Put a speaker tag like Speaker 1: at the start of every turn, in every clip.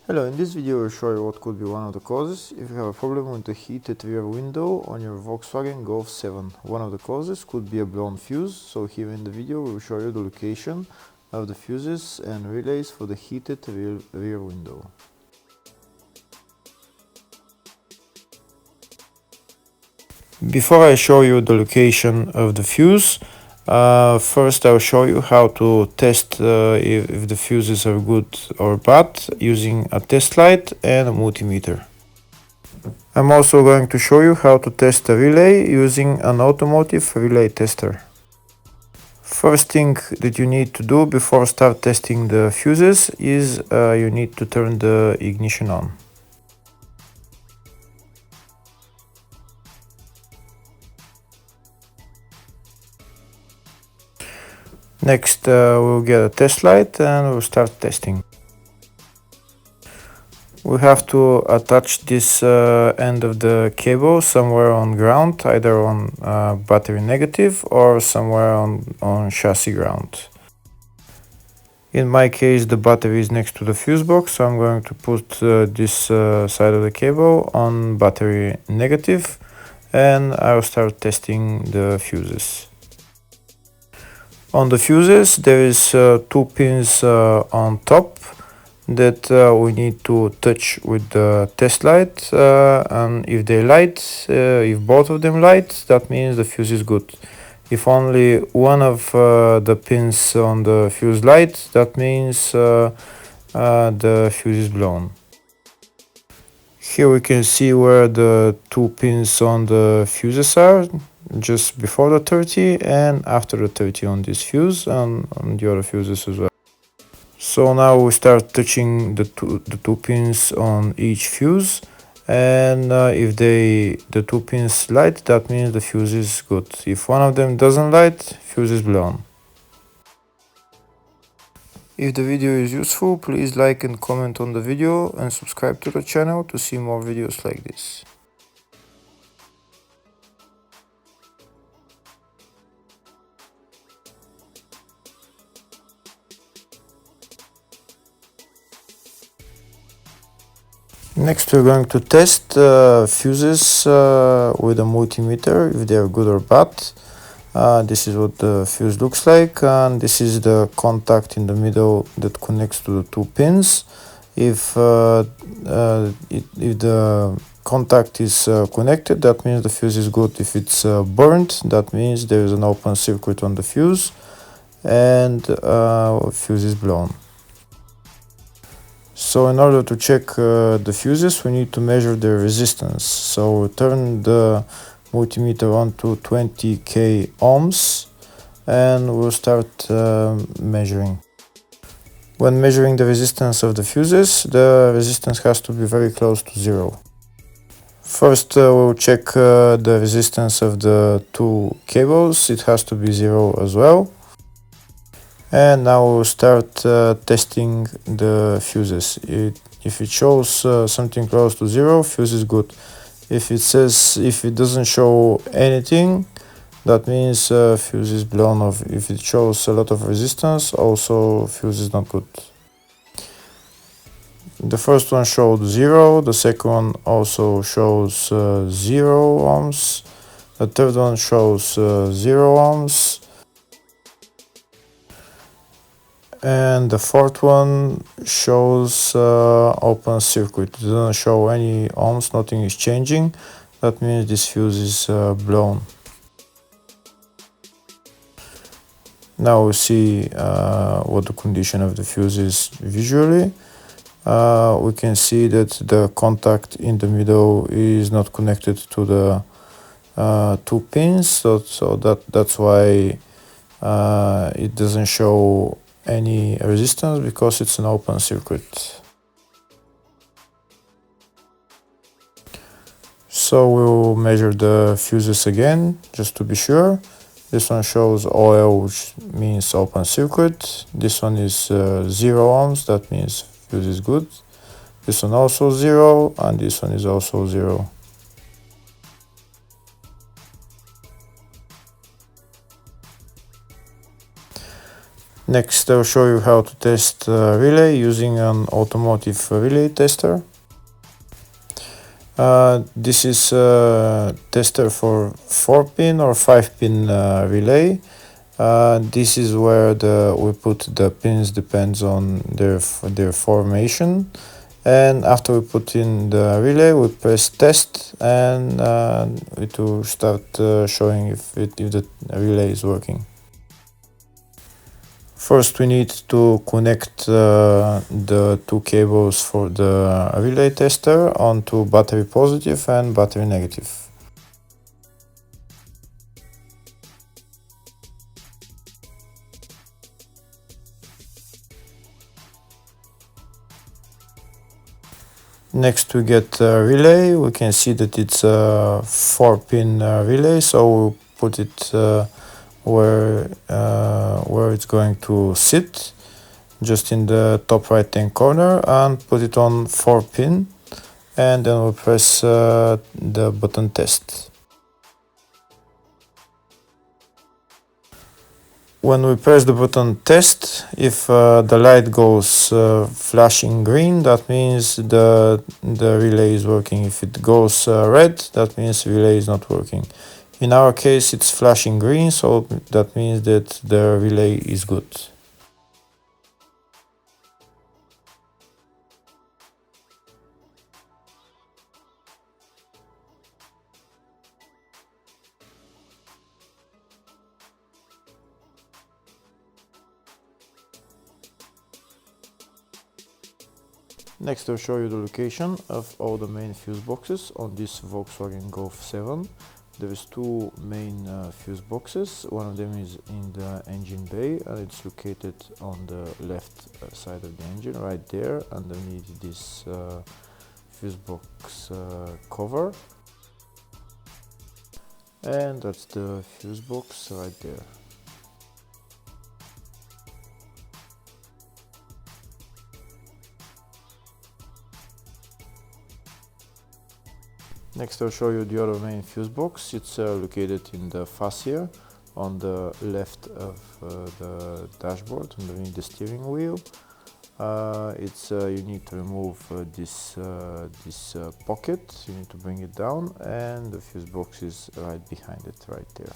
Speaker 1: Hello, in this video I will show you what could be one of the causes if you have a problem with the heated rear window on your Volkswagen Golf 7. One of the causes could be a blown fuse, so here in the video we will show you the location of the fuses and relays for the heated rear window. Before I show you the location of the fuse, first I'll show you how to test if the fuses are good or bad using a test light and a multimeter. I'm also going to show you how to test a relay using an automotive relay tester. First thing that you need to do before start testing the fuses is you need to turn the ignition on. Next we'll get a test light and we'll start testing. We have to attach this end of the cable somewhere on ground, either on battery negative or somewhere on chassis ground. In my case the battery is next to the fuse box, so I'm going to put this side of the cable on battery negative and I'll start testing the fuses. On the fuses there is two pins on top that we need to touch with the test light, and if they light, if both of them light, that means the fuse is good. If only one of the pins on the fuse light, that means the fuse is blown. Here we can see where the two pins on the fuses are, just before the 30 and after the 30 on this fuse and on the other fuses as well. So now we start touching the two pins on each fuse, and if the two pins light, that means the fuse is good. If one of them doesn't light, fuse is blown. If the video is useful, please like and comment on the video and subscribe to the channel to see more videos like this. Next we're going to test fuses with a multimeter, if they are good or bad. This is what the fuse looks like, and this is the contact in the middle that connects to the two pins. If the contact is connected, that means the fuse is good. If it's burnt, that means there is an open circuit on the fuse and fuse is blown. So in order to check the fuses, we need to measure the resistance. So turn the multimeter on to 20k ohms and we'll start measuring. When measuring the resistance of the fuses, the resistance has to be very close to zero. First we'll check the resistance of the two cables. It has to be zero as well. And now we'll start testing the fuses. If it shows something close to zero, fuse is good. If it doesn't show anything, that means fuse is blown off. If it shows a lot of resistance, also fuse is not good. The first one showed 0, the second one also shows 0 ohms, the third one shows 0 ohms, and the fourth one shows open circuit. It doesn't show any ohms, nothing is changing. That means this fuse is blown. Now we see what the condition of the fuse is visually. We can see that the contact in the middle is not connected to the two pins, so that's why it doesn't show any resistance, because it's an open circuit. So we'll measure the fuses again just to be sure. This one shows OL, which means open circuit. This one is 0 ohms, that means fuse is good. This one also 0, and this one is also 0. Next, I'll show you how to test relay using an automotive relay tester. This is a tester for 4-pin or 5-pin relay. This is where we put the pins, depends on their formation. And after we put in the relay, we press test, and it will start showing if the relay is working. First, we need to connect the two cables for the relay tester onto battery positive and battery negative. Next, we get a relay. We can see that it's a 4-pin relay, so we'll put it where it's going to sit, just in the top right hand corner, and put it on 4-pin, and then we'll press the button test. When we press the button test, if the light goes flashing green, that means the relay is working. If it goes red, that means relay is not working. In our case, it's flashing green, so that means that the relay is good. Next, I'll show you the location of all the main fuse boxes on this Volkswagen Golf 7. There is two main fuse boxes. One of them is in the engine bay, and it's located on the left side of the engine, right there, underneath this fuse box cover. And that's the fuse box right there. Next, I'll show you the other main fuse box. It's located in the fascia on the left of the dashboard, underneath the steering wheel. You need to remove this pocket. You need to bring it down, and the fuse box is right behind it, right there.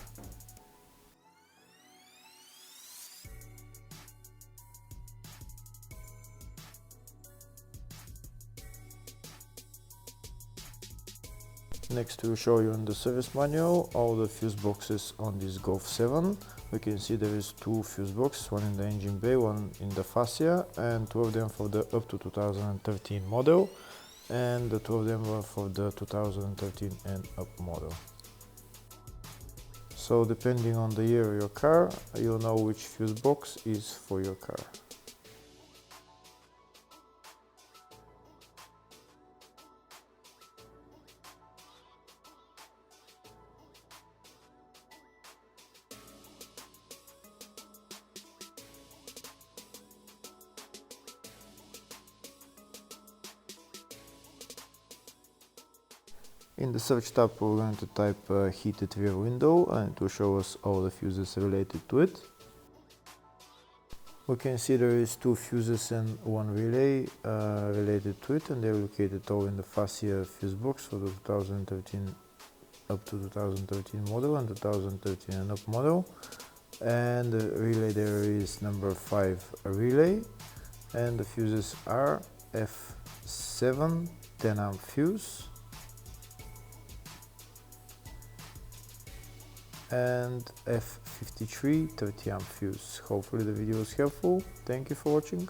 Speaker 1: Next, we'll show you in the service manual all the fuse boxes on this Golf 7. We can see there is two fuse boxes, one in the engine bay, one in the fascia, and two of them for the up to 2013 model, and the two of them were for the 2013 and up model. So depending on the year of your car, you'll know which fuse box is for your car. In the search tab, we're going to type heated rear window, and it will show us all the fuses related to it. We can see there is two fuses and one relay related to it, and they're located all in the fascia fuse box for the 2013 up to 2013 model and 2013 and up model. And the relay there is number 5 relay, and the fuses are F7 10 amp fuse and F53 30 amp fuse. Hopefully the video was helpful. Thank you for watching.